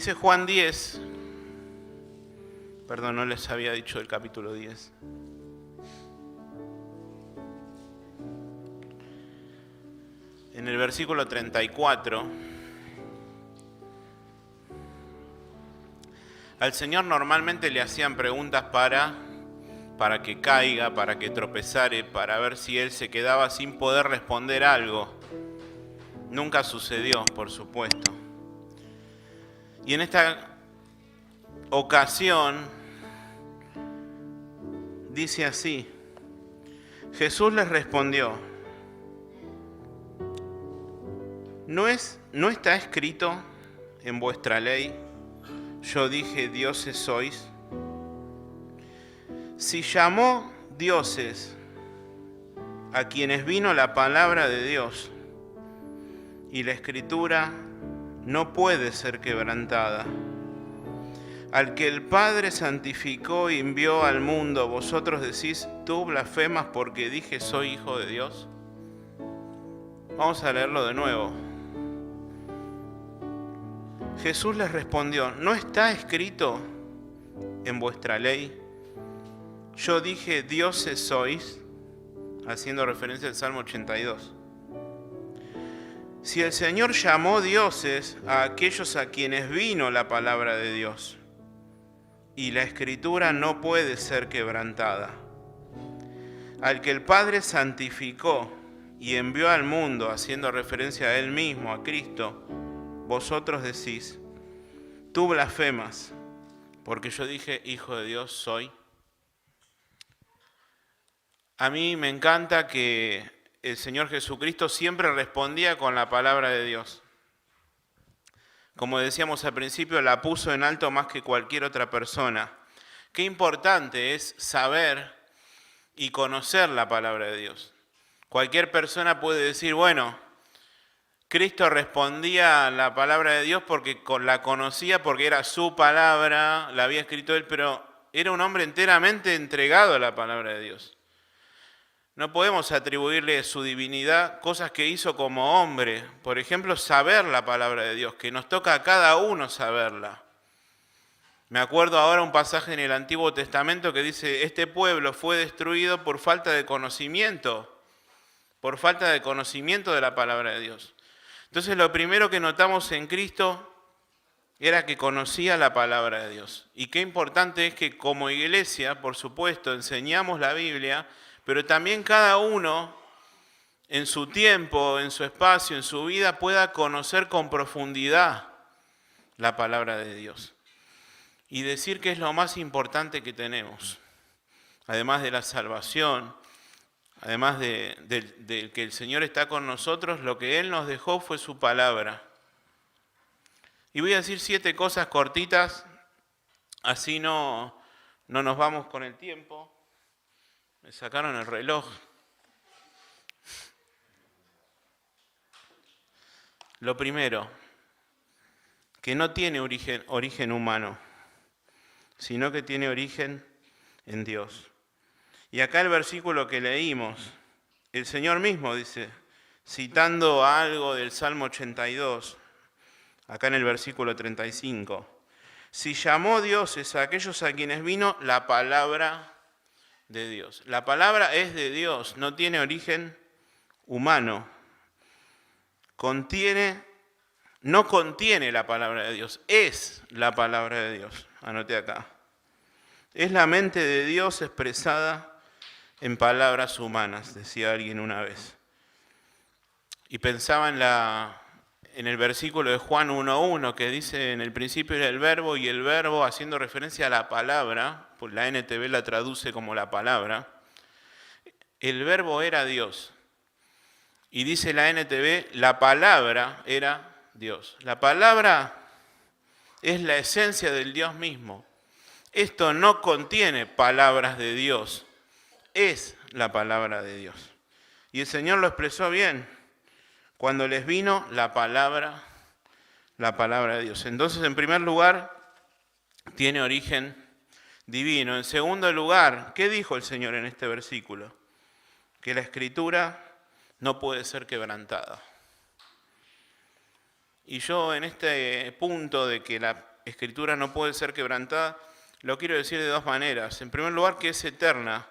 Dice Juan 10, perdón, no les había dicho el capítulo 10. En el versículo 34, al Señor normalmente le hacían preguntas para que caiga, para que tropezare, para ver si Él se quedaba sin poder responder algo. Nunca sucedió, por supuesto. Y en esta ocasión dice así: Jesús les respondió: ¿No está escrito en vuestra ley, yo dije dioses sois? Si llamó dioses a quienes vino la palabra de Dios, y la Escritura no puede ser quebrantada, al que el Padre santificó y envió al mundo, vosotros decís, tú blasfemas porque dije soy hijo de Dios. Vamos a leerlo de nuevo. Jesús les respondió: ¿no está escrito en vuestra ley, yo dije dioses sois? Haciendo referencia al Salmo 82. Si el Señor llamó dioses a aquellos a quienes vino la palabra de Dios, y la Escritura no puede ser quebrantada, al que el Padre santificó y envió al mundo, haciendo referencia a Él mismo, a Cristo, vosotros decís, tú blasfemas, porque yo dije, hijo de Dios soy. A mí me encanta que el Señor Jesucristo siempre respondía con la palabra de Dios. Como decíamos al principio, la puso en alto más que cualquier otra persona. Qué importante es saber y conocer la palabra de Dios. Cualquier persona puede decir, bueno, Cristo respondía a la palabra de Dios porque la conocía, porque era su palabra, la había escrito él, pero era un hombre enteramente entregado a la palabra de Dios. No podemos atribuirle su divinidad cosas que hizo como hombre. Por ejemplo, saber la palabra de Dios, que nos toca a cada uno saberla. Me acuerdo ahora un pasaje en el Antiguo Testamento que dice, este pueblo fue destruido por falta de conocimiento de la palabra de Dios. Entonces lo primero que notamos en Cristo era que conocía la palabra de Dios. Y qué importante es que como iglesia, por supuesto, enseñamos la Biblia, pero también cada uno en su tiempo, en su espacio, en su vida, pueda conocer con profundidad la palabra de Dios. Y decir que es lo más importante que tenemos, además de la salvación, además de que el Señor está con nosotros, lo que Él nos dejó fue su palabra. Y voy a decir 7 cosas cortitas, así no nos vamos con el tiempo. Me sacaron el reloj. Lo primero, que no tiene origen humano, sino que tiene origen en Dios. Y acá el versículo que leímos, el Señor mismo dice, citando algo del Salmo 82, acá en el versículo 35, si llamó dioses a aquellos a quienes vino la palabra de Dios. La palabra es de Dios, no tiene origen humano. No contiene la palabra de Dios, es la palabra de Dios. Anoté acá. Es la mente de Dios expresada en palabras humanas, decía alguien una vez. Y pensaba en el versículo de Juan 1.1 que dice, en el principio era el verbo, y el verbo, haciendo referencia a la palabra, pues la NTV la traduce como la palabra, el verbo era Dios. Y dice la NTV, la palabra era Dios. La palabra es la esencia del Dios mismo. Esto no contiene palabras de Dios, es la palabra de Dios. Y el Señor lo expresó bien cuando les vino la palabra de Dios. Entonces, en primer lugar, tiene origen divino. En segundo lugar, ¿qué dijo el Señor en este versículo? Que la Escritura no puede ser quebrantada. Y yo en este punto de que Escritura no puede ser quebrantada, lo quiero decir de dos maneras. En primer lugar, que es eterna.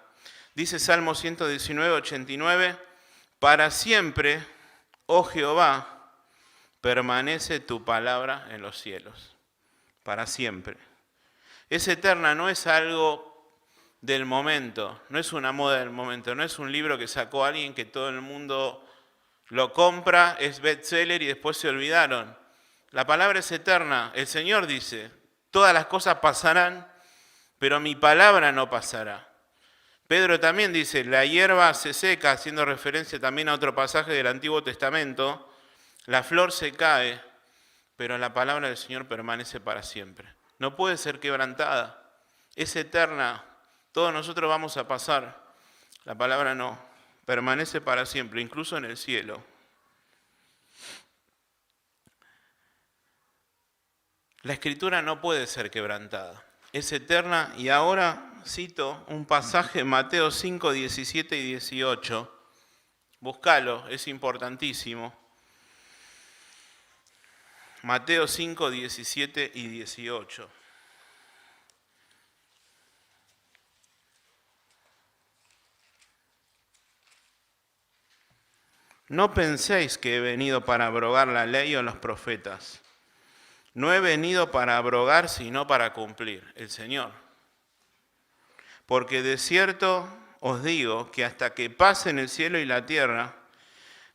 Dice Salmo 119, 89, para siempre, oh Jehová, permanece tu palabra en los cielos. Para siempre. Es eterna, no es algo del momento, no es una moda del momento, no es un libro que sacó alguien que todo el mundo lo compra, es bestseller y después se olvidaron. La palabra es eterna. El Señor dice, todas las cosas pasarán, pero mi palabra no pasará. Pedro también dice, la hierba se seca, haciendo referencia también a otro pasaje del Antiguo Testamento, la flor se cae, pero la palabra del Señor permanece para siempre. No puede ser quebrantada, es eterna, todos nosotros vamos a pasar, la palabra no, permanece para siempre, incluso en el cielo. La Escritura no puede ser quebrantada, es eterna y ahora cito un pasaje en Mateo 5, 17 y 18. Búscalo, es importantísimo. Mateo 5, 17 y 18. No penséis que he venido para abrogar la ley o los profetas. No he venido para abrogar, sino para cumplir, el Señor. Porque de cierto os digo que hasta que pasen el cielo y la tierra,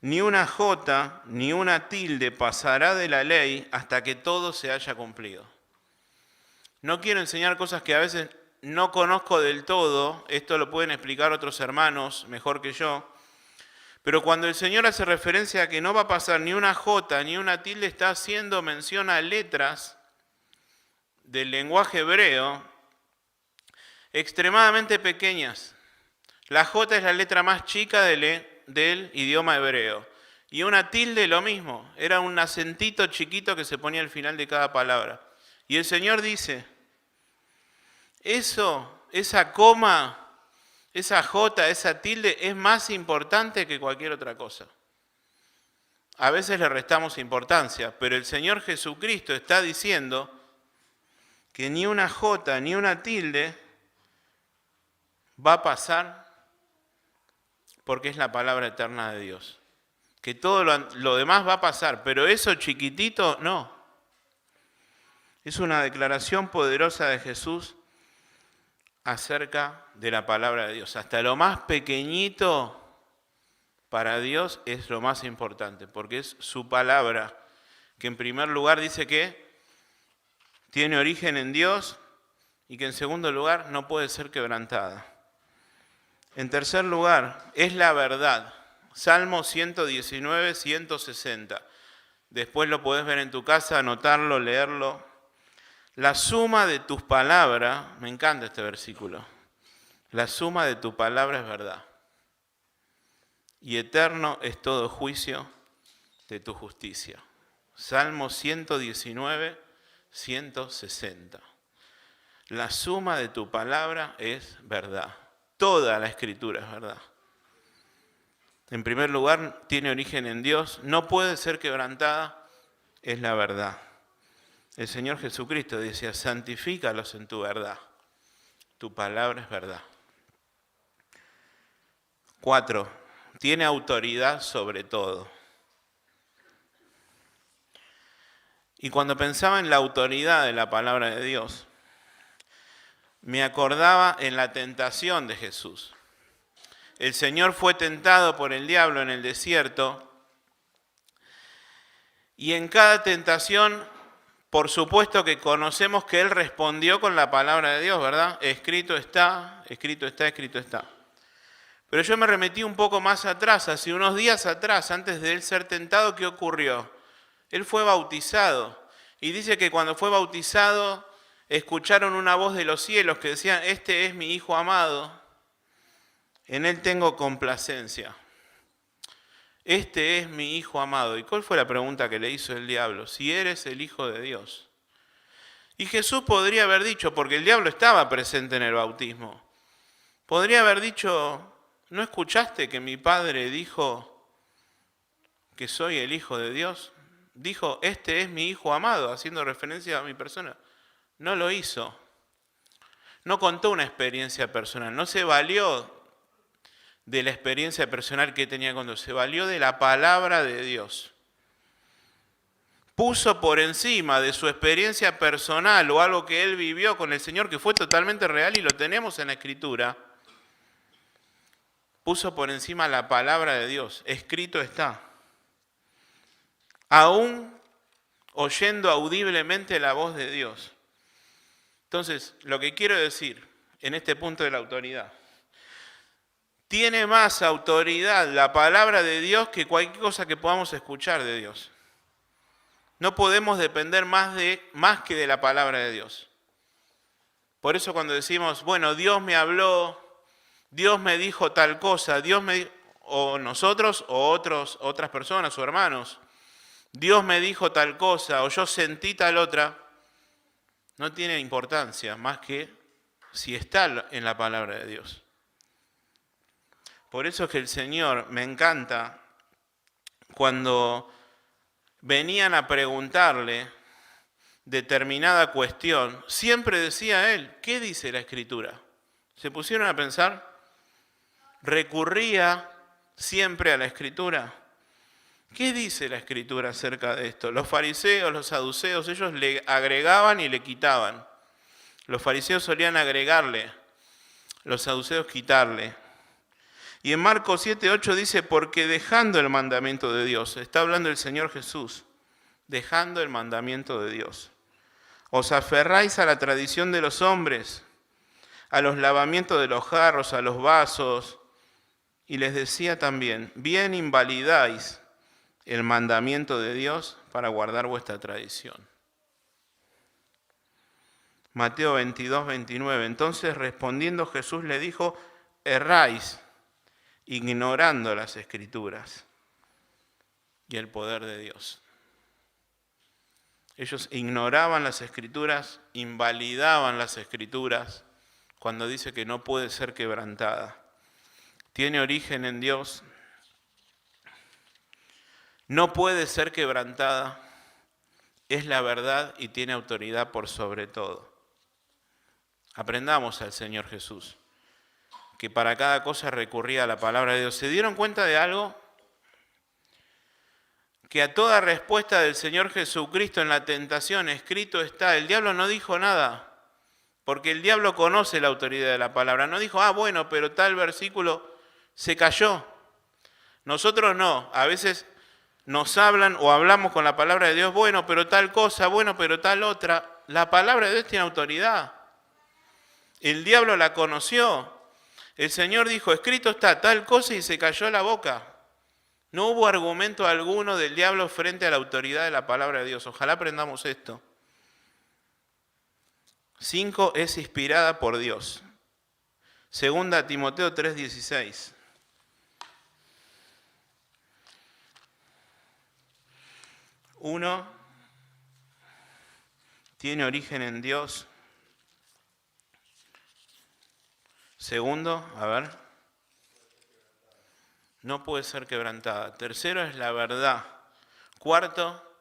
ni una jota ni una tilde pasará de la ley hasta que todo se haya cumplido. No quiero enseñar cosas que a veces no conozco del todo, esto lo pueden explicar otros hermanos mejor que yo, pero cuando el Señor hace referencia a que no va a pasar ni una jota ni una tilde, está haciendo mención a letras del lenguaje hebreo extremadamente pequeñas. La jota es la letra más chica del idioma hebreo. Y una tilde lo mismo, era un acentito chiquito que se ponía al final de cada palabra. Y el Señor dice, esa coma, esa jota, esa tilde es más importante que cualquier otra cosa. A veces le restamos importancia, pero el Señor Jesucristo está diciendo que ni una jota ni una tilde va a pasar porque es la palabra eterna de Dios. Que todo lo demás va a pasar, pero eso chiquitito no. Es una declaración poderosa de Jesús acerca de la palabra de Dios. Hasta lo más pequeñito para Dios es lo más importante, porque es su palabra, que en primer lugar dice que tiene origen en Dios y que en segundo lugar no puede ser quebrantada. En tercer lugar, es la verdad. Salmo 119, 160. Después lo podés ver en tu casa, anotarlo, leerlo. La suma de tus palabras, me encanta este versículo, la suma de tu palabra es verdad. Y eterno es todo juicio de tu justicia. Salmo 119, 160. La suma de tu palabra es verdad. Toda la Escritura es verdad. En primer lugar, tiene origen en Dios, no puede ser quebrantada, es la verdad. El Señor Jesucristo decía, santifícalos en tu verdad. Tu palabra es verdad. 4. Tiene autoridad sobre todo. Y cuando pensaba en la autoridad de la palabra de Dios, me acordaba en la tentación de Jesús. El Señor fue tentado por el diablo en el desierto y en cada tentación, por supuesto que conocemos que Él respondió con la palabra de Dios, ¿verdad? Escrito está, escrito está, escrito está. Pero yo me remetí un poco más atrás, hace unos días atrás, antes de Él ser tentado, ¿qué ocurrió? Él fue bautizado y dice que cuando fue bautizado escucharon una voz de los cielos que decía, este es mi Hijo amado, en Él tengo complacencia. Este es mi Hijo amado. ¿Y cuál fue la pregunta que le hizo el diablo? Si eres el Hijo de Dios. Y Jesús podría haber dicho, porque el diablo estaba presente en el bautismo, podría haber dicho, ¿no escuchaste que mi Padre dijo que soy el Hijo de Dios? Dijo, este es mi Hijo amado, haciendo referencia a mi persona. No lo hizo. No contó una experiencia personal. No se valió de la experiencia personal que tenía con Dios. Se valió de la palabra de Dios. Puso por encima de su experiencia personal o algo que él vivió con el Señor, que fue totalmente real y lo tenemos en la Escritura, puso por encima la palabra de Dios. Escrito está. Aún oyendo audiblemente la voz de Dios. Entonces, lo que quiero decir en este punto de la autoridad, tiene más autoridad la palabra de Dios que cualquier cosa que podamos escuchar de Dios. No podemos depender más que de la palabra de Dios. Por eso cuando decimos, bueno, Dios me habló, Dios me dijo tal cosa, o nosotros o otras personas o hermanos, Dios me dijo tal cosa o yo sentí tal otra, no tiene importancia más que si está en la palabra de Dios. Por eso es que el Señor me encanta cuando venían a preguntarle determinada cuestión, siempre decía él, ¿qué dice la Escritura? ¿Se pusieron a pensar? ¿Recurría siempre a la Escritura? ¿Qué dice la Escritura acerca de esto? Los fariseos, los saduceos, ellos le agregaban y le quitaban. Los fariseos solían agregarle, los saduceos quitarle. Y en Marcos 7:8 dice, porque dejando el mandamiento de Dios, está hablando el Señor Jesús, dejando el mandamiento de Dios, os aferráis a la tradición de los hombres, a los lavamientos de los jarros, a los vasos, y les decía también, bien invalidáis el mandamiento de Dios para guardar vuestra tradición. Mateo 22:29, entonces respondiendo Jesús le dijo, erráis, ignorando las Escrituras y el poder de Dios. Ellos ignoraban las Escrituras, invalidaban las Escrituras cuando dice que no puede ser quebrantada. Tiene origen en Dios, no puede ser quebrantada, es la verdad y tiene autoridad por sobre todo. Aprendamos al Señor Jesús, que para cada cosa recurría a la palabra de Dios. ¿Se dieron cuenta de algo? Que a toda respuesta del Señor Jesucristo en la tentación, escrito está, el diablo no dijo nada, porque el diablo conoce la autoridad de la palabra. No dijo, bueno, pero tal versículo se cayó. Nosotros no, a veces nos hablan o hablamos con la palabra de Dios, bueno, pero tal cosa, bueno, pero tal otra. La palabra de Dios tiene autoridad. El diablo la conoció. El Señor dijo, escrito está tal cosa y se cayó la boca. No hubo argumento alguno del diablo frente a la autoridad de la palabra de Dios. Ojalá aprendamos esto. 5. Es inspirada por Dios. 2 Timoteo 3:16. 1. Tiene origen en Dios. 2, no puede ser quebrantada. 3, es la verdad. 4,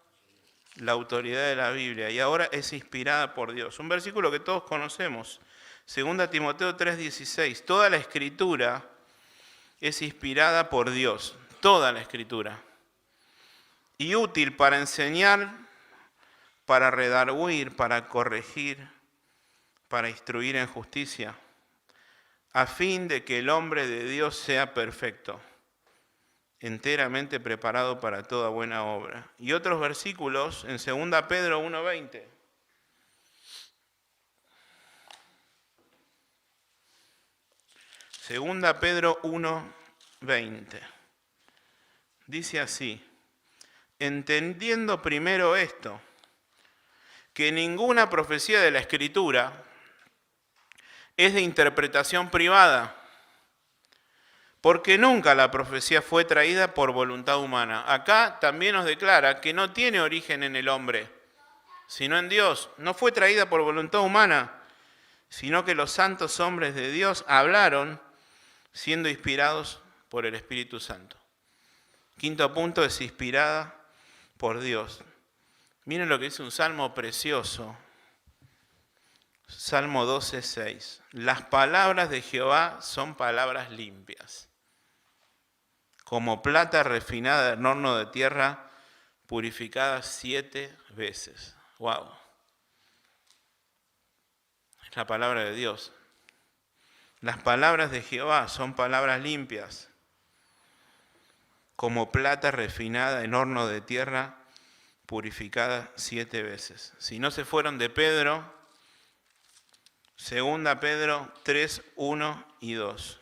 la autoridad de la Biblia. Y ahora es inspirada por Dios. Un versículo que todos conocemos. 2 Timoteo 3:16. Toda la Escritura es inspirada por Dios. Toda la Escritura. Y útil para enseñar, para redarguir, para corregir, para instruir en justicia, a fin de que el hombre de Dios sea perfecto, enteramente preparado para toda buena obra. Y otros versículos en 2 Pedro 1:20. Segunda Pedro 1:20. Dice así, entendiendo primero esto, que ninguna profecía de la Escritura es de interpretación privada, porque nunca la profecía fue traída por voluntad humana. Acá también nos declara que no tiene origen en el hombre, sino en Dios. No fue traída por voluntad humana, sino que los santos hombres de Dios hablaron siendo inspirados por el Espíritu Santo. 5. punto, es inspirada por Dios. Miren lo que dice un salmo precioso. Salmo 12:6. Las palabras de Jehová son palabras limpias, como plata refinada en horno de tierra, purificada 7 veces. ¡Wow! Es la palabra de Dios. Las palabras de Jehová son palabras limpias, como plata refinada en horno de tierra, purificada 7 veces. Si no se fueron de Pedro, 2 Pedro 3, 1 y 2.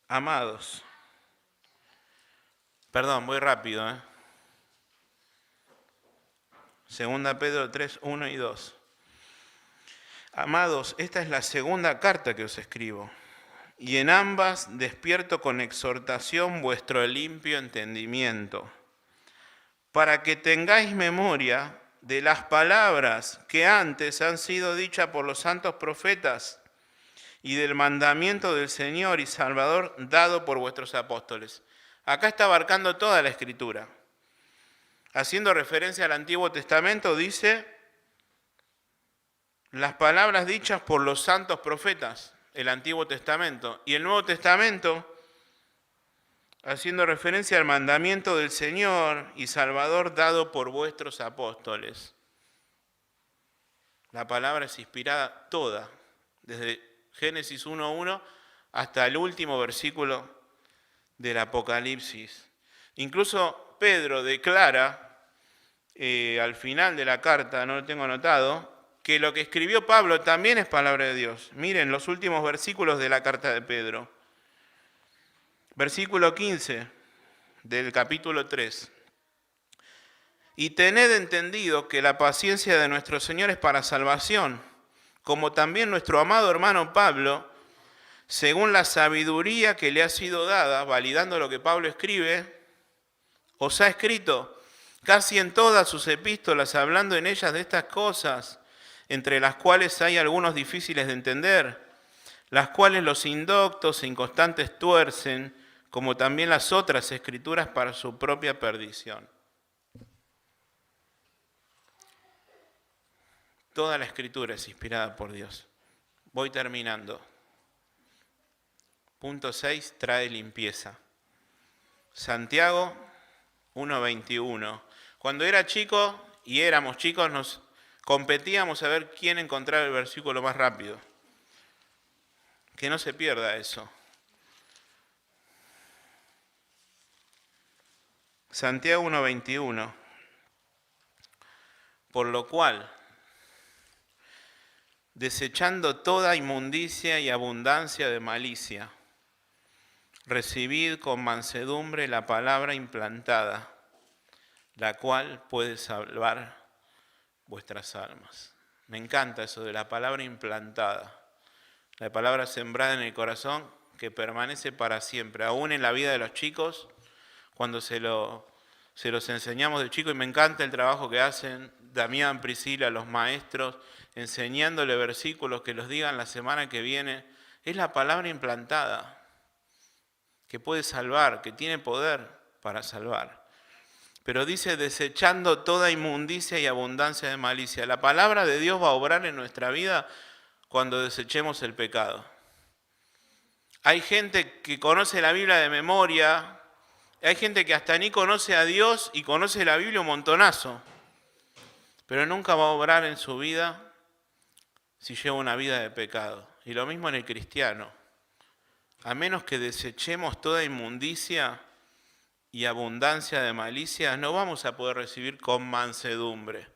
Amados. Perdón, voy rápido. 2 Pedro 3, 1 y 2. Amados, esta es la segunda carta que os escribo, y en ambas despierto con exhortación vuestro limpio entendimiento, para que tengáis memoria de las palabras que antes han sido dichas por los santos profetas y del mandamiento del Señor y Salvador dado por vuestros apóstoles. Acá está abarcando toda la Escritura. Haciendo referencia al Antiguo Testamento, dice las palabras dichas por los santos profetas, el Antiguo Testamento, y el Nuevo Testamento, haciendo referencia al mandamiento del Señor y Salvador dado por vuestros apóstoles. La palabra es inspirada toda, desde Génesis 1:1 hasta el último versículo del Apocalipsis. Incluso Pedro declara al final de la carta, no lo tengo anotado, que lo que escribió Pablo también es palabra de Dios. Miren los últimos versículos de la carta de Pedro. Versículo 15 del capítulo 3. Y tened entendido que la paciencia de nuestro Señor es para salvación, como también nuestro amado hermano Pablo, según la sabiduría que le ha sido dada, validando lo que Pablo escribe, os ha escrito casi en todas sus epístolas, hablando en ellas de estas cosas, entre las cuales hay algunos difíciles de entender, las cuales los indoctos e inconstantes tuercen, como también las otras escrituras para su propia perdición. Toda la Escritura es inspirada por Dios. Voy terminando. Punto 6, trae limpieza. Santiago 1:21. Cuando era chico y éramos chicos, nos competíamos a ver quién encontraba el versículo más rápido. Que no se pierda eso. Santiago 1:21. Por lo cual, desechando toda inmundicia y abundancia de malicia, recibid con mansedumbre la palabra implantada, la cual puede salvar vuestras almas. Me encanta eso de la palabra implantada, la palabra sembrada en el corazón que permanece para siempre, aún en la vida de los chicos, cuando se los enseñamos de chicos, y me encanta el trabajo que hacen Damián, Priscila, los maestros, enseñándole versículos que los digan la semana que viene. Es la palabra implantada, que puede salvar, que tiene poder para salvar. Pero dice, desechando toda inmundicia y abundancia de malicia. La palabra de Dios va a obrar en nuestra vida cuando desechemos el pecado. Hay gente que conoce la Biblia de memoria, hay gente que hasta ni conoce a Dios y conoce la Biblia un montonazo, pero nunca va a obrar en su vida si lleva una vida de pecado. Y lo mismo en el cristiano. A menos que desechemos toda inmundicia y abundancia de malicia, no vamos a poder recibir con mansedumbre.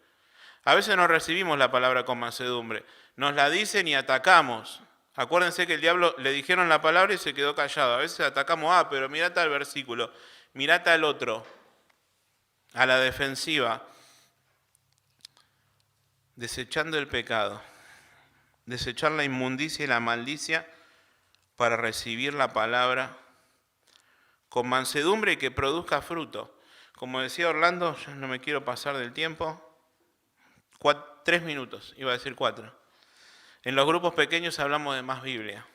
A veces no recibimos la palabra con mansedumbre, nos la dicen y atacamos. Acuérdense que el diablo le dijeron la palabra y se quedó callado. A veces atacamos, pero mirá tal versículo, mirá tal otro, a la defensiva, desechando el pecado, desechar la inmundicia y la maldicia para recibir la palabra con mansedumbre y que produzca fruto. Como decía Orlando, yo no me quiero pasar del tiempo, 3 minutos, iba a decir 4. En los grupos pequeños hablamos de más Biblia.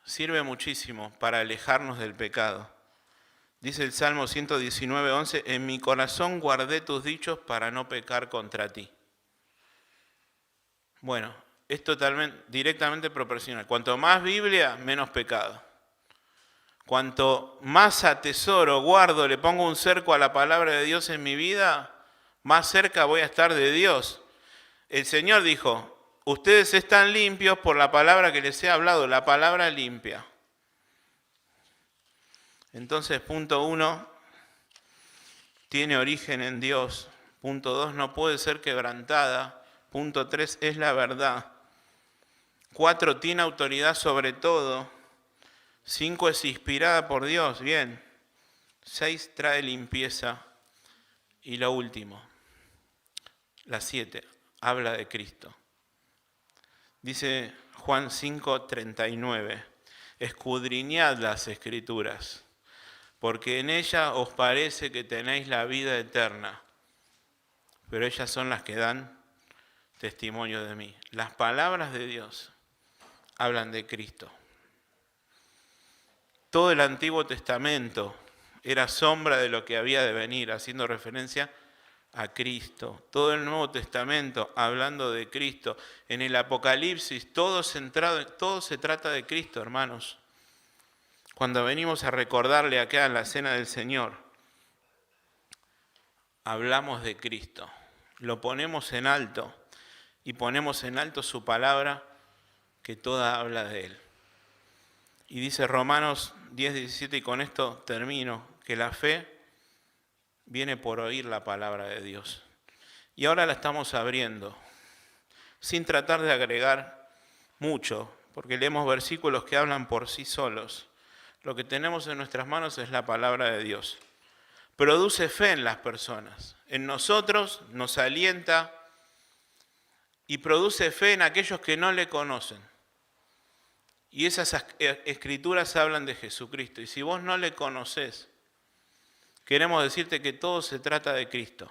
Sirve muchísimo para alejarnos del pecado. Dice el Salmo 119:11, en mi corazón guardé tus dichos para no pecar contra ti. Bueno, es totalmente, directamente proporcional. Cuanto más Biblia, menos pecado. Cuanto más atesoro, guardo, le pongo un cerco a la palabra de Dios en mi vida, más cerca voy a estar de Dios. El Señor dijo, ustedes están limpios por la palabra que les he hablado, la palabra limpia. Entonces, punto 1, tiene origen en Dios. Punto 2, no puede ser quebrantada. Punto 3, es la verdad. 4, tiene autoridad sobre todo. 5, es inspirada por Dios. Bien. 6, trae limpieza. Y lo último, la 7, habla de Cristo. Dice Juan 5:39, escudriñad las Escrituras, porque en ellas os parece que tenéis la vida eterna, pero ellas son las que dan testimonio de mí. Las palabras de Dios hablan de Cristo. Todo el Antiguo Testamento era sombra de lo que había de venir, haciendo referencia a Cristo. Todo el Nuevo Testamento hablando de Cristo. En el Apocalipsis todo se trata de Cristo, hermanos. Cuando venimos a recordarle acá en la cena del Señor, hablamos de Cristo. Lo ponemos en alto y ponemos en alto su palabra que toda habla de Él. Y dice Romanos 10:17, y con esto termino, que la fe viene por oír la palabra de Dios. Y ahora la estamos abriendo, sin tratar de agregar mucho, porque leemos versículos que hablan por sí solos. Lo que tenemos en nuestras manos es la palabra de Dios. Produce fe en las personas. En nosotros nos alienta y produce fe en aquellos que no le conocen. Y esas escrituras hablan de Jesucristo. Y si vos no le conocés, queremos decirte que todo se trata de Cristo.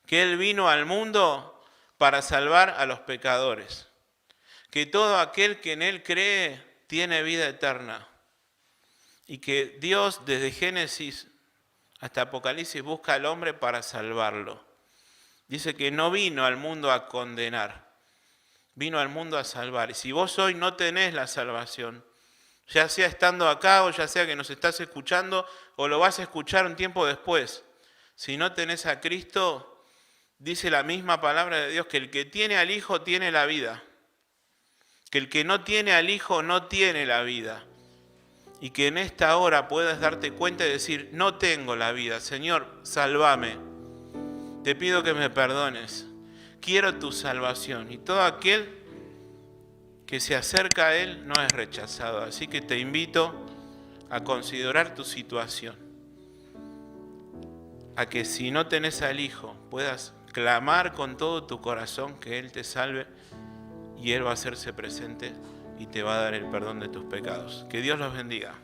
Que Él vino al mundo para salvar a los pecadores. Que todo aquel que en Él cree tiene vida eterna. Y que Dios desde Génesis hasta Apocalipsis busca al hombre para salvarlo. Dice que no vino al mundo a condenar. Vino al mundo a salvar. Y si vos hoy no tenés la salvación, ya sea estando acá o ya sea que nos estás escuchando o lo vas a escuchar un tiempo después, si no tenés a Cristo, dice la misma palabra de Dios que el que tiene al Hijo tiene la vida, que el que no tiene al Hijo no tiene la vida, y que en esta hora puedas darte cuenta y decir, no tengo la vida, Señor, sálvame, te pido que me perdones, quiero tu salvación. Y todo aquel que se acerca a Él no es rechazado. Así que te invito a considerar tu situación. A que si no tenés al Hijo, puedas clamar con todo tu corazón que Él te salve y Él va a hacerse presente y te va a dar el perdón de tus pecados. Que Dios los bendiga.